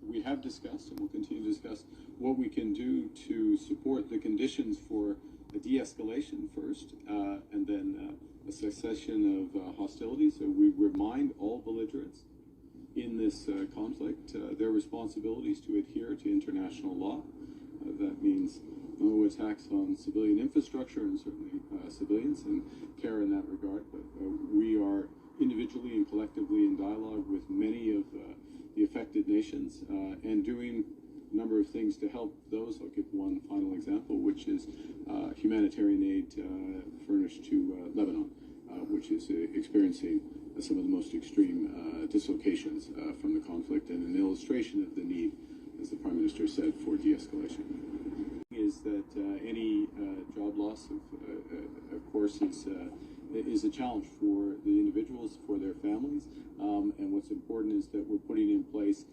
we have discussed and will continue to discuss what we can do to support the conditions for a de-escalation first, and then a cessation of hostilities. So we remind all belligerents in this conflict their responsibilities to adhere to international law. That means no attacks on civilian infrastructure and certainly civilians, and care in that regard. But we are individually and collectively in dialogue with many of the affected nations and doing a number of things to help those. I'll give one final example, which is humanitarian aid furnished to Lebanon, which is experiencing some of the most extreme dislocations from the conflict, and an illustration of the need, as the Prime Minister said, for de-escalation. Is that any job loss, of course, is a challenge for the individuals, for their families, and what's important is that we're putting in place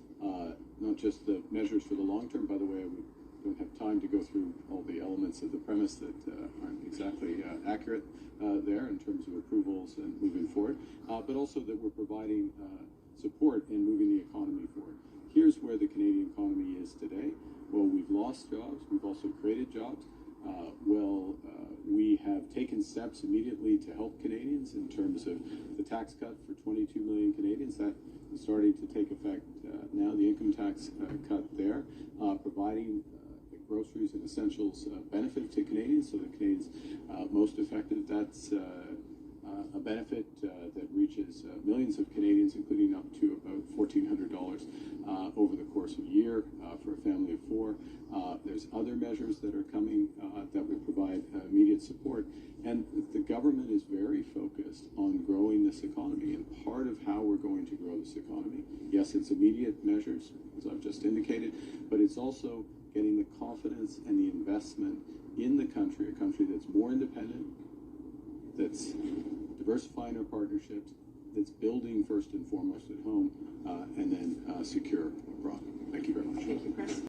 not just the measures for the long term. By the way, I don't have time to go through all the elements of the premise that aren't exactly accurate there in terms of approvals and moving forward, but also that we're providing support in moving the economy forward. Here's where the Canadian economy is today. Well, we've lost jobs. We've also created jobs. We have taken steps immediately to help Canadians in terms of the tax cut for 22 million Canadians. That is starting to take effect now. The income tax cut there, providing groceries and essentials benefit to Canadians, so the Canadians most affected. That's a benefit that reaches millions of Canadians, including up to about $1,400 over the course of a year for a family of four. There's other measures that are coming that will provide immediate support. And the government is very focused on growing this economy. And part of how we're going to grow this economy, yes, it's immediate measures, as I've just indicated, but it's also getting the confidence and the investment in the country, a country that's more independent, that's diversifying our partnerships, that's building first and foremost at home, and then secure abroad. Thank you very much. Thank you, Chris.